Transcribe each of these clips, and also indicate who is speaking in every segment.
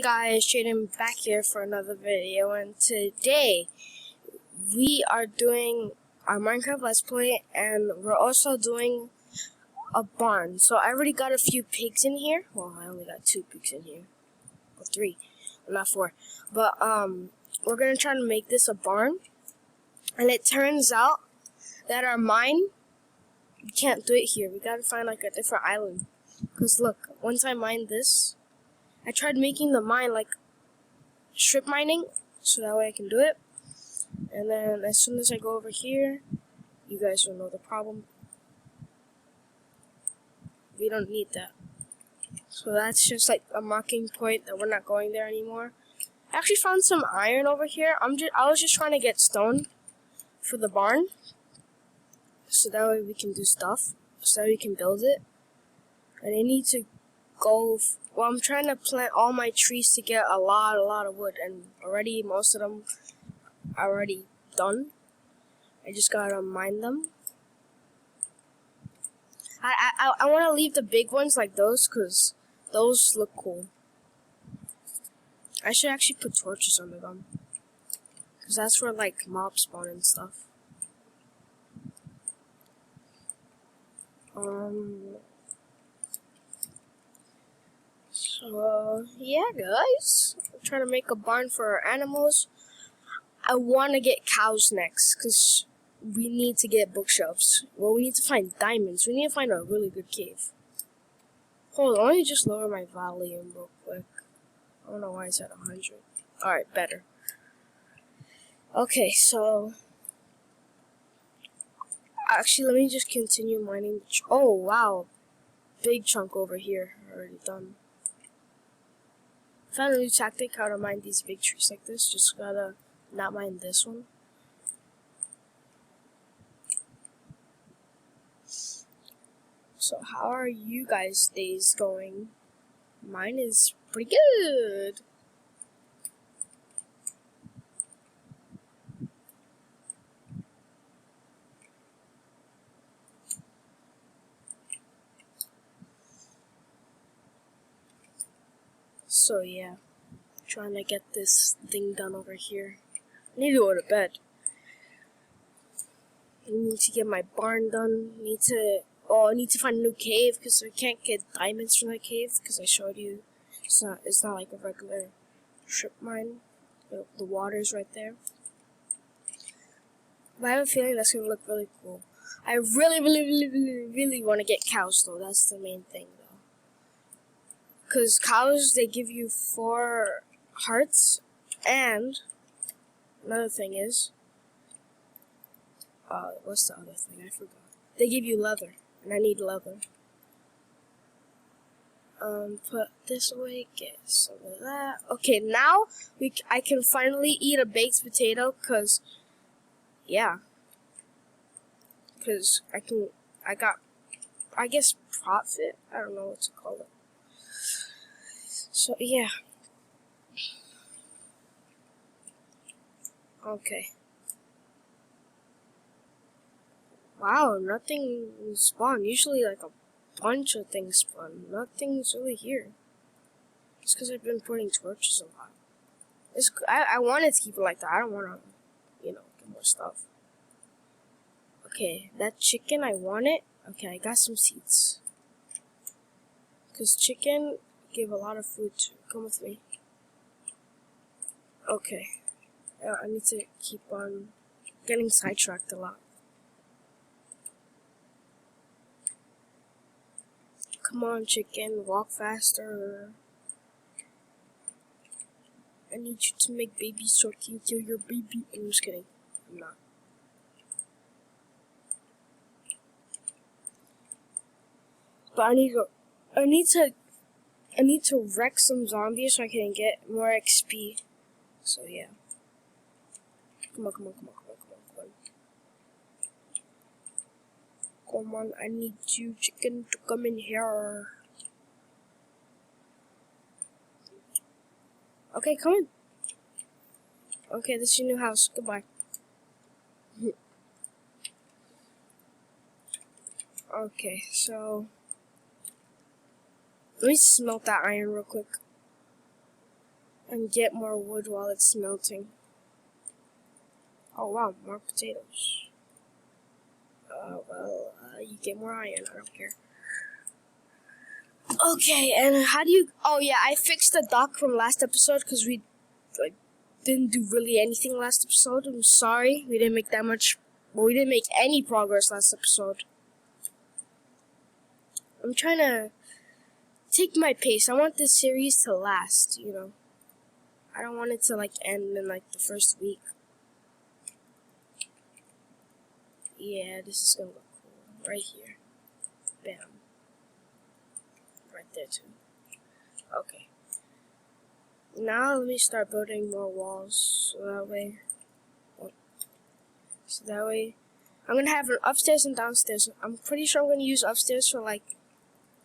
Speaker 1: Hey guys, Jaden back here for another video, and today we are doing our Minecraft Let's Play, and we're also doing a barn. So I already got a few pigs in here. Well, I only got 2 pigs in here. Or 3, not 4. But we're gonna try to make this a barn, and it turns out that our mine, we can't do it here. We gotta find like a different island. Cause look, once I mined this, I tried making the mine like strip mining, so that way I can do it. And then as soon as I go over here, you guys will know the problem. We don't need that. So that's just like a marking point that we're not going there anymore. I actually found some iron over here. I was just trying to get stone for the barn, so that way we can do stuff, so that we can build it. And I need to go. Well, I'm trying to plant all my trees to get a lot of wood, and already most of them are already done. I just gotta mine them. I want to leave the big ones like those, cause those look cool. I should actually put torches under them, cause that's where like mobs spawn and stuff. So yeah, guys, I'm trying to make a barn for our animals. I want to get cows next, because we need to get bookshelves. Well, we need to find diamonds. We need to find a really good cave. Hold on, let me just lower my volume real quick. I don't know why it's at 100. Alright, better. Okay, so actually, let me just continue mining. Oh, wow. Big chunk over here. Already done. Found a new tactic how to mine these big trees like this. Just gotta not mine this one. So how are you guys' days going? Mine is pretty good. So yeah, trying to get this thing done over here. I need to go to bed. I need to get my barn done. I need to find a new cave, because I can't get diamonds from that cave, because I showed you it's not like a regular strip mine. The water's right there. But I have a feeling that's gonna look really cool. I really want to get cows though. That's the main thing though. Because cows, they give you 4 hearts, and another thing is, what's the other thing? I forgot. They give you leather, and I need leather. Put this away, get some of that. Okay, now I can finally eat a baked potato, cause I got, I guess, profit. I don't know what to call it. So yeah. Okay. Wow, nothing spawned. Usually like a bunch of things spawn. Nothing's really here. It's because I've been putting torches a lot. I wanted to keep it like that. I don't want to, get more stuff. Okay, that chicken, I want it. Okay, I got some seeds. Because chicken give a lot of food too. Come with me. Okay. I need to keep on getting sidetracked a lot. Come on, chicken, walk faster. I need you to make babies so I can kill your baby. I'm just kidding. I'm not. But I need to wreck some zombies so I can get more XP. So yeah. Come on. Come on, I need you, chicken, to come in here. Okay, come in. Okay, this is your new house. Goodbye. Okay, so let me smelt that iron real quick. and get more wood while it's melting. Oh wow, more potatoes. You get more iron. I don't care. Okay, and how do you? Oh yeah, I fixed the dock from last episode because we didn't do really anything last episode. I'm sorry, we didn't make that much. Well, we didn't make any progress last episode. I'm trying to take my pace. I want this series to last. I don't want it to end in the first week. Yeah, this is gonna look cool right here. Bam. Right there too. Okay. Now let me start building more walls so that way I'm gonna have an upstairs and downstairs. I'm pretty sure I'm gonna use upstairs for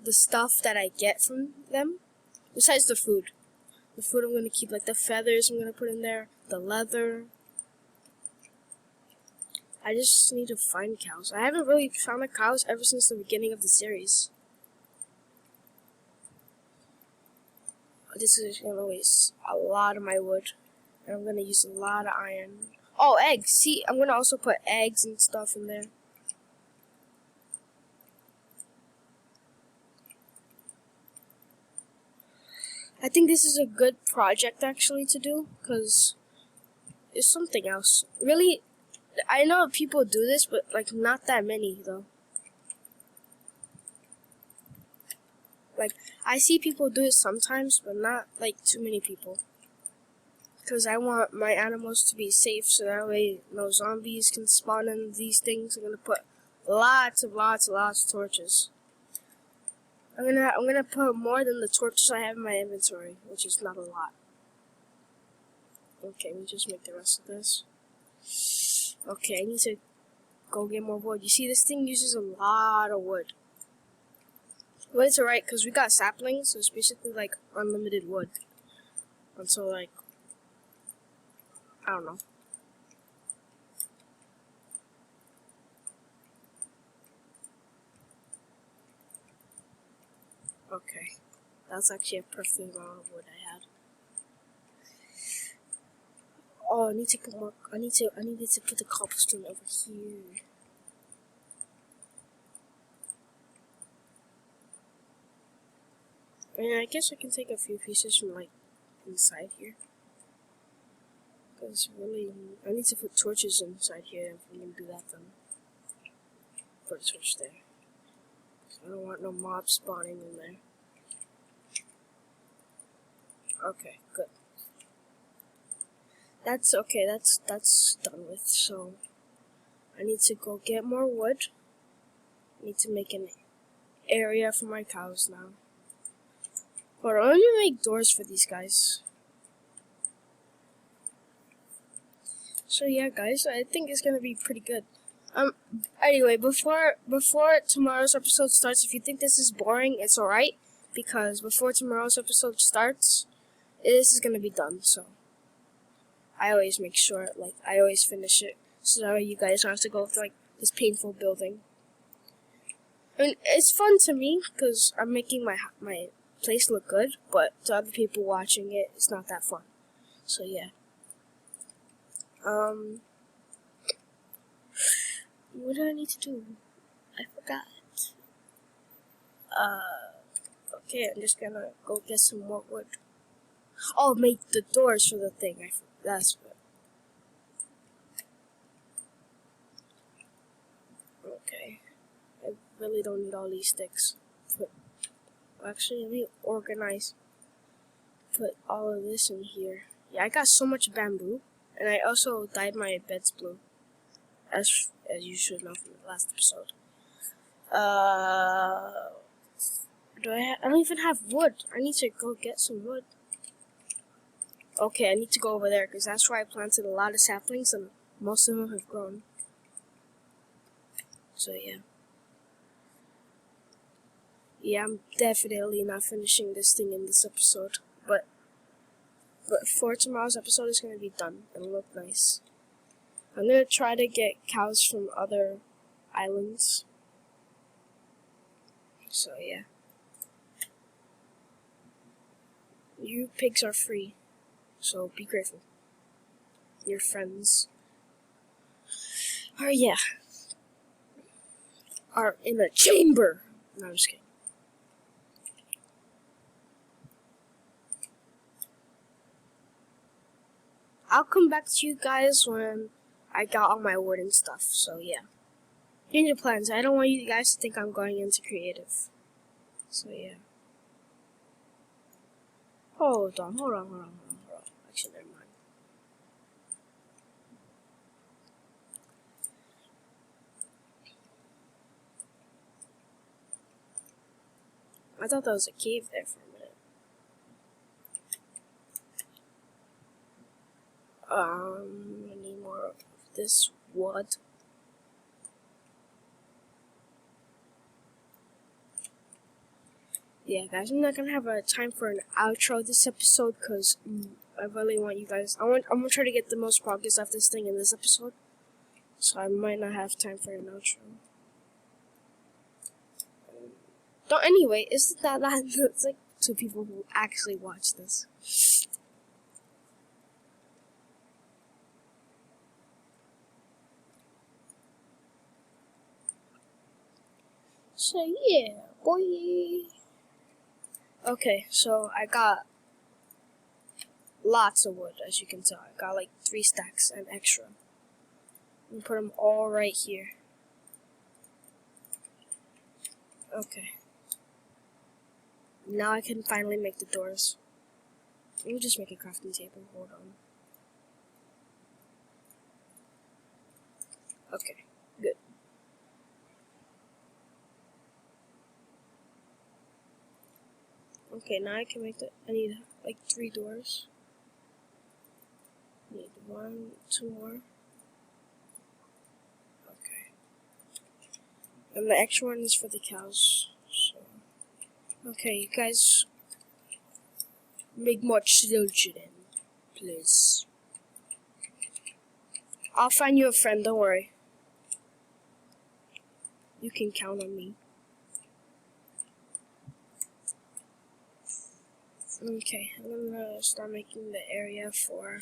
Speaker 1: the stuff that I get from them. Besides the food. The food I'm gonna keep, the feathers I'm gonna put in there, the leather. I just need to find cows. I haven't really found the cows ever since the beginning of the series. This is gonna waste a lot of my wood. And I'm gonna use a lot of iron. Oh, eggs! See, I'm gonna also put eggs and stuff in there. I think this is a good project actually to do, because it's something else. Really, I know people do this, but not that many though. I see people do it sometimes, but not too many people. Because I want my animals to be safe, so that way no zombies can spawn in these things. I'm gonna put lots of torches. I'm gonna put more than the torches I have in my inventory, which is not a lot. Okay, let me just make the rest of this. Okay, I need to go get more wood. You see, this thing uses a lot of wood. But it's alright, because we got saplings, so it's basically unlimited wood. Until I don't know. Okay. That's actually a perfect amount of wood I had. Oh, I need to put more. I needed to put the cobblestone over here. I guess I can take a few pieces from inside here. Because really, I need to put torches inside here. If I'm gonna do that, then put a torch there. I don't want no mobs spawning in there. Okay, good. That's okay. That's done with. So I need to go get more wood. I need to make an area for my cows now. But I'm gonna make doors for these guys. So yeah, guys, I think it's gonna be pretty good. Anyway, before tomorrow's episode starts, if you think this is boring, it's alright, because before tomorrow's episode starts, this is gonna be done. So I always make sure, I always finish it, so that way you guys don't have to go through this painful building. I mean, it's fun to me because I'm making my place look good, but to other people watching it, it's not that fun. So yeah. What do I need to do? I forgot. Okay, I'm just gonna go get some more wood. Oh, make the doors for the thing. That's what. Okay. I really don't need all these sticks. Actually, let me organize. Put all of this in here. Yeah, I got so much bamboo. And I also dyed my beds blue. As you should know from the last episode. I don't even have wood. I need to go get some wood. Okay, I need to go over there because that's where I planted a lot of saplings and most of them have grown. So yeah. Yeah, I'm definitely not finishing this thing in this episode. But for tomorrow's episode, it's going to be done and look nice. I'm going to try to get cows from other islands. So yeah. You pigs are free. So be grateful. Your friends are are in a chamber. No, I'm just kidding. I'll come back to you guys when I got all my wood and stuff. So yeah. Change your plans. I don't want you guys to think I'm going into creative. So yeah. Hold on. Actually, never mind. I thought that was a cave there for a minute. I need more of this wood. Yeah, guys, I'm not gonna have a time for an outro this episode because I really want you guys. I'm gonna try to get the most progress off this thing in this episode, so I might not have time for an outro. Don't anyway. Isn't that it's like 2 people who actually watch this? So yeah, boy. Okay, so I got lots of wood, as you can tell. I got like 3 stacks and extra. I'm gonna put them all right here. Okay. Now I can finally make the doors. Let me just make a crafting table. Hold on. Okay, good. Okay, now I can make I need like 3 doors. Need 1, 2 more. Okay. And the extra one is for the cows. So. Okay, you guys make more children, please. I'll find you a friend, don't worry. You can count on me. Okay, I'm gonna start making the area for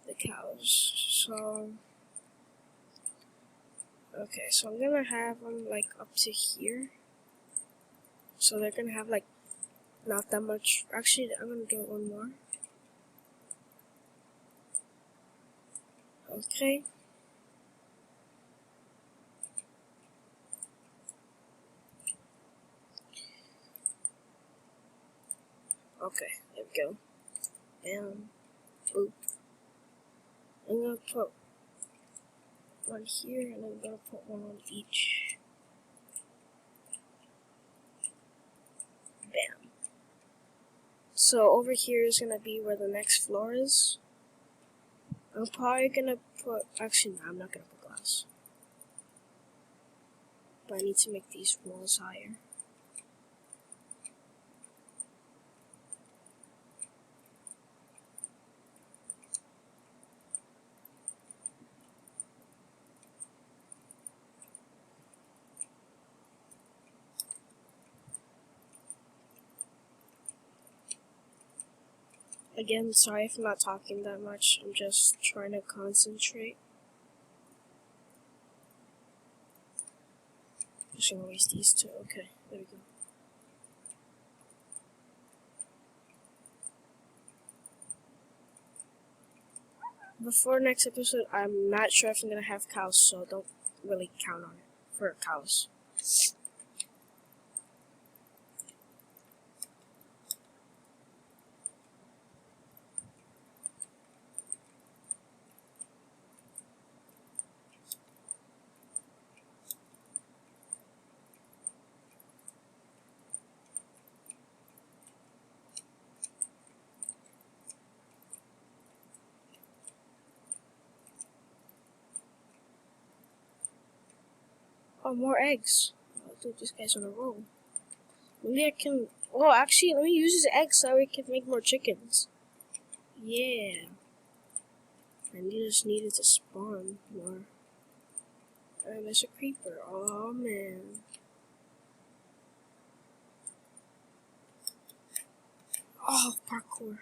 Speaker 1: the cows. So, okay, so I'm gonna have them like up to here. So they're gonna have like not that much. Actually, I'm gonna do 1 more. Okay. Okay, there we go. And boop. I'm gonna put 1 here, and I'm gonna put 1 on each. Bam. So over here is gonna be where the next floor is. I'm probably gonna put. Actually, no, I'm not gonna put glass. But I need to make these walls higher. Again, sorry if I'm not talking that much. I'm just trying to concentrate. Just gonna waste these 2. Okay, there we go. Before next episode, I'm not sure if I'm gonna have cows, so don't really count on it for cows. Oh, more eggs. Oh, dude, this guy's on a roll. Maybe I can. Oh, actually, let me use his eggs so we can make more chickens. Yeah. I just needed to spawn more. And there's a creeper. Oh man. Oh, parkour.